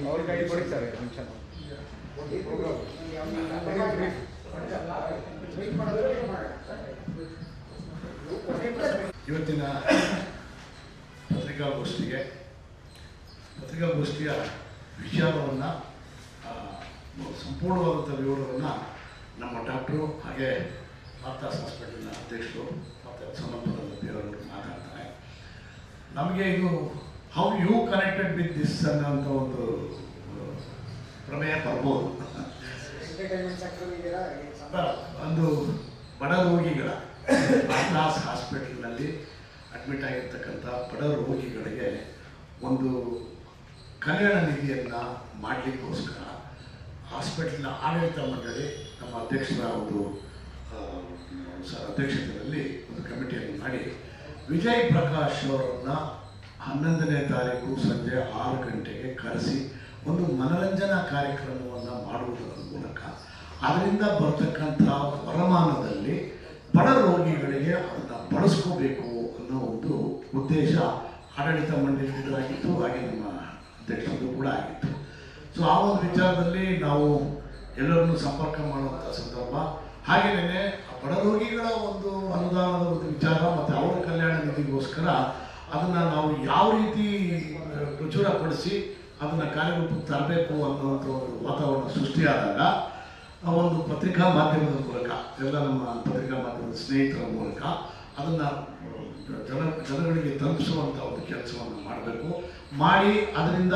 ಅವ್ರ ಕೈ ಕೊಡಿ ಸರ್ ನಿಮಿಷ. ಇವತ್ತಿನ ಪತ್ರಿಕಾಗೋಷ್ಠಿಯ ವಿಚಾರವನ್ನು ಸಂಪೂರ್ಣವಾದಂಥ ವಿವರವನ್ನು ನಮ್ಮ ಡಾಕ್ಟ್ರು ಹಾಗೆ ಮಾರ್ತಾಸ್ ಹಾಸ್ಪಿಟಲ್ನ ಅಧ್ಯಕ್ಷರು ಮತ್ತು ಸಂಬಂಧಪಟ್ಟವರು ಮಾತಾಡ್ತಾರೆ. ನಮಗೆ ಇದು how you connected with this ಅನ್ನೋಂಥ ಒಂದು ಪ್ರಮೇಯ ಬರ್ಬೋದು. ಒಂದು ಬಡ ರೋಗಿಗಳ ಮಾರ್ತಾಸ್ ಹಾಸ್ಪಿಟಲ್ನಲ್ಲಿ ಅಡ್ಮಿಟ್ ಆಗಿರ್ತಕ್ಕಂಥ ಬಡ ರೋಗಿಗಳಿಗೆ ಒಂದು ಕಲ್ಯಾಣ ನಿಧಿಯನ್ನು ಮಾಡಲಿಕ್ಕೋಸ್ಕರ ಹಾಸ್ಪಿಟಲ್ನ ಆಡಳಿತ ಮಂಡಳಿ ನಮ್ಮ ಅಧ್ಯಕ್ಷರ ಒಂದು ಅಧ್ಯಕ್ಷತೆಯಲ್ಲಿ ಒಂದು ಕಮಿಟಿಯನ್ನು ಮಾಡಿ ವಿಜಯ್ ಪ್ರಕಾಶ್ ಅವರನ್ನು 11ನೇ ತಾರೀಕು ಸಂಜೆ 6 ಗಂಟೆಗೆ ಕರೆಸಿ ಒಂದು ಮನರಂಜನಾ ಕಾರ್ಯಕ್ರಮವನ್ನು ಮಾಡುವುದರ ಮೂಲಕ ಅದರಿಂದ ಬರ್ತಕ್ಕಂಥ ವರಮಾನದಲ್ಲಿ ಬಡ ರೋಗಿಗಳಿಗೆ ಅದನ್ನು ಬಳಸ್ಕೋಬೇಕು ಅನ್ನೋ ಒಂದು ಉದ್ದೇಶ ಆಡಳಿತ ಮಂಡಳಿಯದಾಗಿತ್ತು, ಹಾಗೆ ನಮ್ಮ ಅಧ್ಯಕ್ಷರದ್ದು ಕೂಡ ಆಗಿತ್ತು. ಸೊ ಆ ಒಂದು ವಿಚಾರದಲ್ಲಿ ನಾವು ಎಲ್ಲರನ್ನು ಸಂಪರ್ಕ ಮಾಡುವಂಥ ಸಂದರ್ಭ, ಹಾಗೆಯೇ ಬಡ ರೋಗಿಗಳ ಒಂದು ಅನುದಾನದ ಒಂದು ವಿಚಾರ ಮತ್ತು ಅವರ ಕಲ್ಯಾಣ ನಿಧಿಗೋಸ್ಕರ ಅದನ್ನು ನಾವು ಯಾವ ರೀತಿ ಪ್ರಚುರಪಡಿಸಿ ಅದನ್ನು ಕಾರ್ಯರೂಪಕ್ಕೆ ತರಬೇಕು ಅನ್ನುವಂಥ ಒಂದು ವಾತಾವರಣ ಸೃಷ್ಟಿಯಾದಾಗ ಒಂದು ಪತ್ರಿಕಾ ಮಾಧ್ಯಮದ ಮೂಲಕ ಎಲ್ಲ ನಮ್ಮ ಪತ್ರಿಕಾ ಮಾಧ್ಯಮದ ಸ್ನೇಹಿತರ ಮೂಲಕ ಅದನ್ನು ಜನಗಳಿಗೆ ತಲುಪಿಸುವಂಥ ಒಂದು ಕೆಲಸವನ್ನು ಮಾಡಬೇಕು. ಮಾಡಿ ಅದರಿಂದ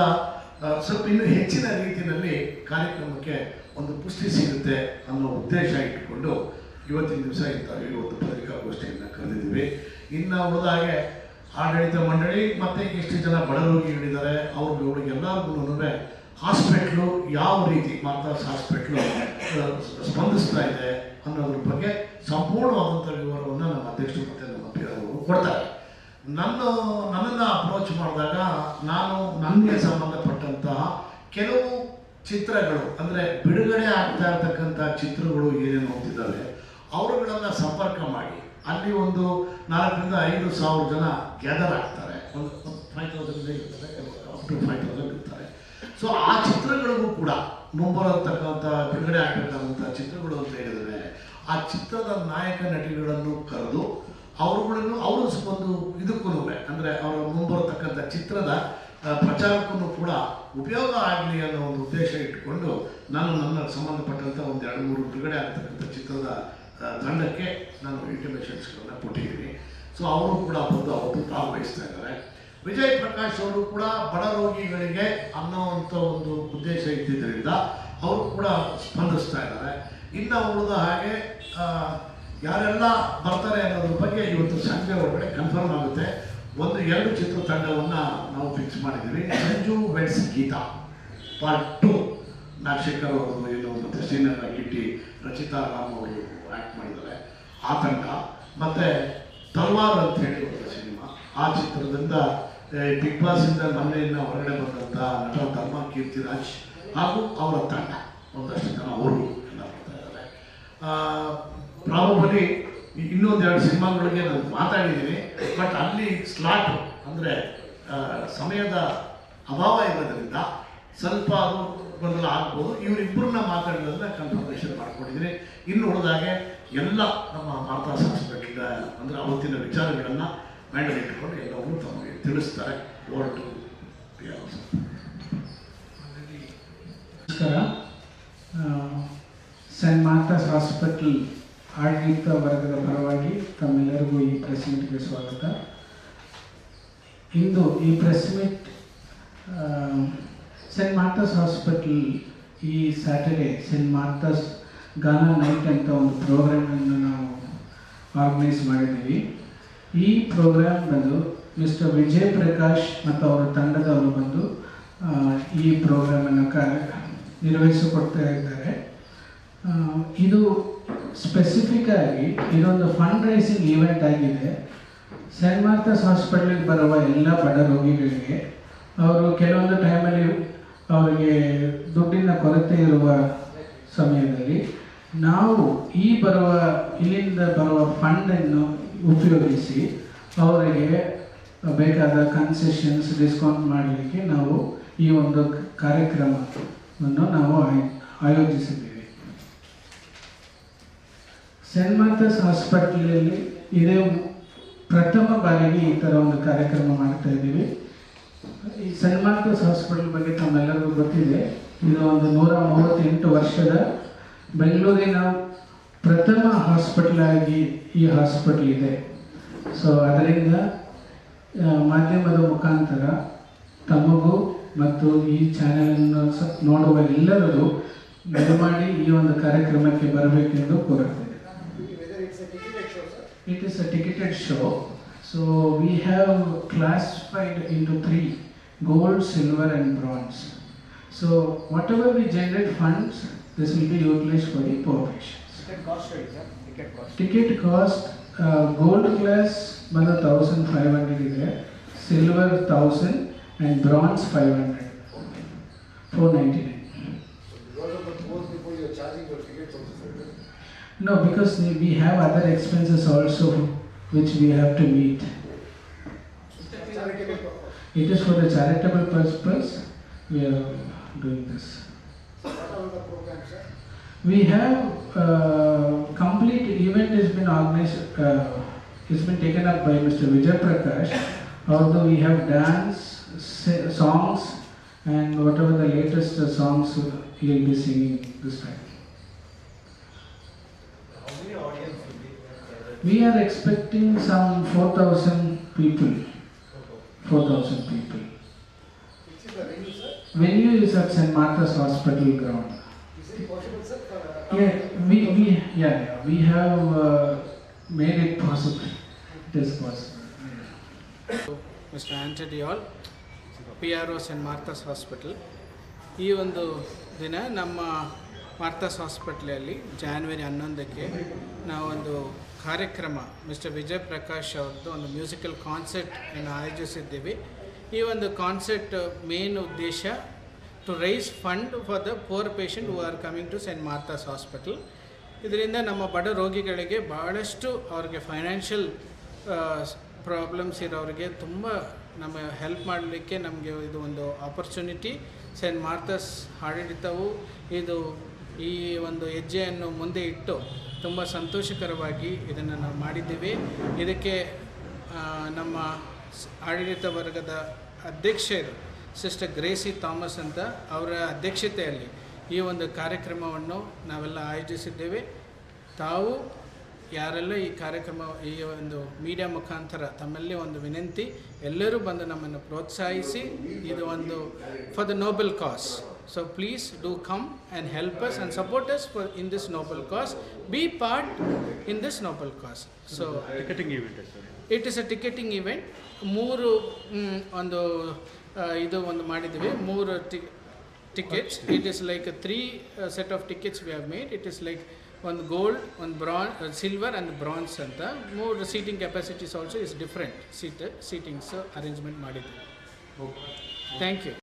ಸ್ವಲ್ಪ ಇನ್ನೂ ಹೆಚ್ಚಿನ ರೀತಿಯಲ್ಲಿ ಕಾರ್ಯಕ್ರಮಕ್ಕೆ ಒಂದು ಪುಷ್ಟಿ ಸಿಗುತ್ತೆ ಅನ್ನೋ ಉದ್ದೇಶ ಇಟ್ಟುಕೊಂಡು ಇವತ್ತಿನ ದಿವಸ ಈ ಒಂದು ಪತ್ರಿಕಾಗೋಷ್ಠಿಯನ್ನು ಕರೆದಿದ್ದೀವಿ. ಇನ್ನು ಉಳಿದ ಹಾಗೆ ಆಡಳಿತ ಮಂಡಳಿ ಮತ್ತು ಎಷ್ಟು ಜನ ಬಡ ರೋಗಿಗಳಿದ್ದಾರೆ ಅವ್ರಿಗೆಲ್ಲರಿಗೂ ಹಾಸ್ಪಿಟ್ಲು ಯಾವ ರೀತಿ ಮಾರ್ತಾಸ್ ಹಾಸ್ಪಿಟ್ಲು ಸ್ಪಂದಿಸ್ತಾ ಇದೆ ಅನ್ನೋದ್ರ ಬಗ್ಗೆ ಸಂಪೂರ್ಣವಾದಂಥ ವಿವರವನ್ನು ನಮ್ಮ ಅಧ್ಯಕ್ಷರು ಮತ್ತು ನಮ್ಮ ಅವರು ಕೊಡ್ತಾರೆ. ನನ್ನನ್ನು ಅಪ್ರೋಚ್ ಮಾಡಿದಾಗ ನಾನು ನನಗೆ ಸಂಬಂಧಪಟ್ಟಂತಹ ಕೆಲವು ಚಿತ್ರಗಳು ಅಂದರೆ ಬಿಡುಗಡೆ ಆಗ್ತಾ ಇರ್ತಕ್ಕಂಥ ಚಿತ್ರಗಳು ಏನೇನು ಹೋಗ್ತಿದ್ದಾವೆ ಅವರುಗಳನ್ನು ಸಂಪರ್ಕ ಮಾಡಿ ಅಲ್ಲಿ ಒಂದು 4,000 to 5,000 ಜನ ಗ್ಯಾದರ್ ಆಗ್ತಾರೆ. ಒಂದು 5,000 ಇರ್ತಾರೆ, ಅಪ್ ಟು 5,000 ಇರ್ತಾರೆ. ಸೊ ಆ ಚಿತ್ರಗಳಿಗೂ ಕೂಡ ಮುಂಬರತಕ್ಕಂಥ ಬಿಡುಗಡೆ ಆಗಬೇಕಾದಂಥ ಚಿತ್ರಗಳು ಅಂತ ಹೇಳಿದರೆ ಆ ಚಿತ್ರದ ನಾಯಕ ನಟಿಗಳನ್ನು ಕರೆದು ಅವರು ಒಂದು ಇದಕ್ಕೂ ಅಂದರೆ ಅವರ ಮುಂಬರತಕ್ಕಂಥ ಚಿತ್ರದ ಪ್ರಚಾರಕ್ಕೂ ಕೂಡ ಉಪಯೋಗ ಆಗಲಿ ಅನ್ನೋ ಒಂದು ಉದ್ದೇಶ ಇಟ್ಟುಕೊಂಡು ನಾನು ನನ್ನ ಸಂಬಂಧಪಟ್ಟಂಥ ಒಂದು 2-3 ಬಿಡುಗಡೆ ಆಗ್ತಕ್ಕಂಥ ಚಿತ್ರದ ತಂಡಕ್ಕೆ ನಾನು ಇಂಟಿಮೇಷನ್ಸ್ಗಳನ್ನು ಕೊಟ್ಟಿದ್ದೀನಿ. ಸೊ ಅವರು ಕೂಡ ಬಂದು ಅವತ್ತು ಭಾಗವಹಿಸ್ತಾ ಇದ್ದಾರೆ. ವಿಜಯ್ ಪ್ರಕಾಶ್ ಅವರು ಕೂಡ ಬಡ ರೋಗಿಗಳಿಗೆ ಅನ್ನೋವಂಥ ಒಂದು ಉದ್ದೇಶ ಇದ್ದಿದ್ದರಿಂದ ಅವರು ಕೂಡ ಸ್ಪಂದಿಸ್ತಾ ಇದ್ದಾರೆ. ಇನ್ನು ಉಳಿದ ಹಾಗೆ ಯಾರೆಲ್ಲ ಬರ್ತಾರೆ ಅನ್ನೋದ್ರ ಬಗ್ಗೆ ಇವತ್ತು ಸಂಜೆ ಒಳಗಡೆ ಕನ್ಫರ್ಮ್ ಆಗುತ್ತೆ. 1-2 ಚಿತ್ರತಂಡವನ್ನು ನಾವು ಫಿಕ್ಸ್ ಮಾಡಿದ್ದೀವಿ. ಸಂಜು ವೆಡ್ಸ್ ಗೀತಾ ಪಾರ್ಟ್ 2 ನಾಗಶೇಖರ್ ಅವರು ಮತ್ತು ಶ್ರೀನಗರ ಕಿಟ್ಟಿ ರಚಿತಾ ರಾಮ್ ಅವರು ಆ್ಯಕ್ಟ್ ಮಾಡಿದ್ದಾರೆ ಆ ತಂಡ, ಮತ್ತು ತಲ್ವಾರ್ ಅಂತ ಹೇಳಿ ಒಂದು ಸಿನಿಮಾ, ಆ ಚಿತ್ರದಿಂದ ಬಿಗ್ ಬಾಸಿಂದ ಮೊನ್ನೆಯಿಂದ ಹೊರಗಡೆ ಬಂದಂಥ ನಟ ಧರ್ಮ ಕೀರ್ತಿರಾಜ್ ಹಾಗೂ ಅವರ ತಂಡ ಒಂದಷ್ಟು ಜನ ಅವರು ಎಲ್ಲ ಬರ್ತಾ ಇದ್ದಾರೆ. ಪ್ರಾಬಬಲಿ ಇನ್ನೊಂದು 2 ಸಿನಿಮಾಗಳಿಗೆ ನಾನು ಮಾತಾಡಿದ್ದೀನಿ, ಬಟ್ ಅಲ್ಲಿ ಸ್ಲಾಟ್ ಅಂದರೆ ಸಮಯದ ಅಭಾವ ಇರೋದ್ರಿಂದ ಸ್ವಲ್ಪ ಅದು ಗೊಂದಲ ಆಗ್ಬೋದು. ಇವರಿಬ್ಬರನ್ನ ಮಾತಾಡಿದ್ರೆ ಕನ್ಫರ್ಮೇಷನ್ ಮಾಡ್ಕೊಂಡಿದ್ದೀನಿ. ಇನ್ನು ಉಳಿದಾಗೆ ಎಲ್ಲ ನಮ್ಮ ಮಾರ್ತಾಸ್ ಹಾಸ್ಪಿಟಲ್ ಅಂದರೆ ಅವತ್ತಿನ ವಿಚಾರಗಳನ್ನು ಮೈಂಡಲ್ಲಿ ಇಟ್ಟುಕೊಂಡು ಎಲ್ಲವನ್ನೂ ತಮಗೆ ತಿಳಿಸ್ತಾರೆ. ನಮಸ್ಕಾರ. ಸೆಂಟ್ ಮಾರ್ತಾಸ್ ಹಾಸ್ಪಿಟಲ್ ಆಡಳಿತ ವರ್ಗದ ಪರವಾಗಿ ತಮ್ಮೆಲ್ಲರಿಗೂ ಈ ಪ್ರೆಸ್ ಮೀಟ್ಗೆ ಸ್ವಾಗತ. ಇಂದು ಈ press meet saint Martha's hospital ಈ Saturday saint Martha's Gaana night ಅಂತ ಒಂದು ಪ್ರೋಗ್ರಾಮನ್ನು ನಾವು ಆರ್ಗನೈಸ್ ಮಾಡಿದ್ದೀವಿ. ಈ ಪ್ರೋಗ್ರಾಮ್ ಬಂದು ಮಿಸ್ಟರ್ ವಿಜಯ್ ಪ್ರಕಾಶ್ ಮತ್ತು ಅವರ ತಂಡದವರು ಬಂದು ಈ ಪ್ರೋಗ್ರಾಮನ್ನು ನಿರ್ವಹಿಸಿಕೊಡ್ತಾ ಇದ್ದಾರೆ. ಇದು ಸ್ಪೆಸಿಫಿಕ್ ಆಗಿ ಇದೊಂದು ಫಂಡ್ ರೈಸಿಂಗ್ ಈವೆಂಟ್ ಆಗಿದೆ. ಸೆಂಟ್ ಮಾರ್ತಾಸ್ ಹಾಸ್ಪಿಟಲ್ಗೆ ಬರುವ ಎಲ್ಲ ಬಡ ರೋಗಿಗಳಿಗೆ ಅವರು ಕೆಲವೊಂದು ಟೈಮಲ್ಲಿ ಅವರಿಗೆ ದುಡ್ಡಿನ ಕೊರತೆ ಇರುವ ಸಮಯದಲ್ಲಿ ನಾವು ಇಲ್ಲಿಂದ ಬರುವ ಫಂಡನ್ನು ಉಪಯೋಗಿಸಿ ಅವರಿಗೆ ಬೇಕಾದ ಕನ್ಸೆಷನ್ಸ್ ಡಿಸ್ಕೌಂಟ್ ಮಾಡಲಿಕ್ಕೆ ನಾವು ಈ ಒಂದು ಕಾರ್ಯಕ್ರಮವನ್ನು ನಾವು ಆಯೋಜಿಸಿದ್ದೀವಿ. ಸೆಂಟ್ ಮಾರ್ಥಾಸ್ ಹಾಸ್ಪಿಟಲಲ್ಲಿ ಇದೇ ಪ್ರಥಮ ಬಾರಿಗೆ ಈ ಥರ ಒಂದು ಕಾರ್ಯಕ್ರಮ ಮಾಡ್ತಾ ಇದ್ದೀವಿ. ಈ ಸೆಂಟ್ ಮಾರ್ಥಾಸ್ ಹಾಸ್ಪಿಟಲ್ ಬಗ್ಗೆ ತಮ್ಮೆಲ್ಲರಿಗೂ ಗೊತ್ತಿದೆ. ಇದು ಒಂದು 138 ವರ್ಷದ ಬೆಂಗಳೂರಿನ ಪ್ರಥಮ ಹಾಸ್ಪಿಟಲ್ ಆಗಿ ಈ ಹಾಸ್ಪಿಟಲ್ ಇದೆ. ಸೊ ಅದರಿಂದ ಮಾಧ್ಯಮದ ಮುಖಾಂತರ ತಮಗೂ ಮತ್ತು ಈ ಚಾನೆಲನ್ನು ನೋಡುವ ಎಲ್ಲರಿಗೂ ದಯಮಾಡಿ ಈ ಒಂದು ಕಾರ್ಯಕ್ರಮಕ್ಕೆ ಬರಬೇಕೆಂದು ಕೋರುತ್ತೇನೆ. It is a ticketed show. So we have classified into 3: gold, silver and bronze. So whatever we generate funds, this will be utilized for the poor patients. Ticket cost ಹೇಳಿ sir. Ticket cost gold class 1,500 ಇದೆ, silver 1,000 and bronze 500. 499. Because of the poor people, you are charging your tickets also, sir. No, because we have other expenses also which we have to meet. Charitable purpose. It is for the charitable purpose we are doing this. What are the programs, sir? We have complete event has been organized, it's been taken up by Mr. Vijay Prakash. Although we have dance, songs and whatever the latest songs he will be singing this time. How many audience will be? We are expecting some 4,000 people. 4,000 people. Which is the venue, sir? Venue is at St. Martha's Hospital ground. Is it possible, sir? Yeah, we have made it possible. It is possible. Mister Antony ಆಲ್, PRO saint Martha's hospital. ಈ ಒಂದು ದಿನ ನಮ್ಮ Martha's ಹಾಸ್ಪಿಟ್ಲಲ್ಲಿ January 11ಕ್ಕೆ ನಾವೊಂದು ಕಾರ್ಯಕ್ರಮ mister Vijay Prakash ಅವ್ರದ್ದು ಒಂದು ಮ್ಯೂಸಿಕಲ್ ಕಾನ್ಸರ್ಟ್ ಅನ್ನು ಆಯೋಜಿಸಿದ್ದೀವಿ. ಈ ಒಂದು ಕಾನ್ಸರ್ಟ್ ಮೇನ್ ಉದ್ದೇಶ to raise fund for the poor patient who are coming to saint Martha's hospital. ಇದರಿಂದ ನಮ್ಮ ಬಡ ರೋಗಿಗಳಿಗೆ ಭಾಳಷ್ಟು ಅವ್ರಿಗೆ ಫೈನಾನ್ಷಿಯಲ್ ಪ್ರಾಬ್ಲಮ್ಸ್ ಇರೋರಿಗೆ ತುಂಬ ನಮ್ಮ ಹೆಲ್ಪ್ ಮಾಡಲಿಕ್ಕೆ ನಮಗೆ ಇದು ಒಂದು ಆಪರ್ಚುನಿಟಿ. ಸೆಂಟ್ ಮಾರ್ಥಾಸ್ ಆಡಳಿತವು ಈ ಒಂದು ಹೆಜ್ಜೆಯನ್ನು ಮುಂದೆ ಇಟ್ಟು ತುಂಬ ಸಂತೋಷಕರವಾಗಿ ಇದನ್ನು ನಾವು ಮಾಡಿದ್ದೀವಿ. ಇದಕ್ಕೆ ನಮ್ಮ ಆಡಳಿತ ವರ್ಗದ ಅಧ್ಯಕ್ಷರು ಸಿಸ್ಟರ್ ಗ್ರೇಸಿ ಥಾಮಸ್ ಅಂತ ಅವರ ಅಧ್ಯಕ್ಷತೆಯಲ್ಲಿ ಈ ಒಂದು ಕಾರ್ಯಕ್ರಮವನ್ನು ನಾವೆಲ್ಲ ಆಯೋಜಿಸಿದ್ದೇವೆ. ತಾವು ಯಾರೆಲ್ಲ ಈ ಕಾರ್ಯಕ್ರಮ ಈ ಒಂದು ಮೀಡಿಯಾ ಮುಖಾಂತರ ತಮ್ಮಲ್ಲಿ ಒಂದು ವಿನಂತಿ, ಎಲ್ಲರೂ ಬಂದು ನಮ್ಮನ್ನು ಪ್ರೋತ್ಸಾಹಿಸಿ ಇದು ಒಂದು for the noble cause. So please do come and help us and support us in this noble cause. Be part in this noble cause. So ticketing event, sir. It is a ticketing event. ಮೂರು ಒಂದು ಇದು ಒಂದು ಮಾಡಿದ್ದೀವಿ, 3 tickets. It is like a 3 set of tickets we have made. It is like one gold, one bronze, silver and bronze ಅಂತ. More seating capacities also is different seatings arrangement ಮಾಡಿದ್ದೀವಿ. Thank you.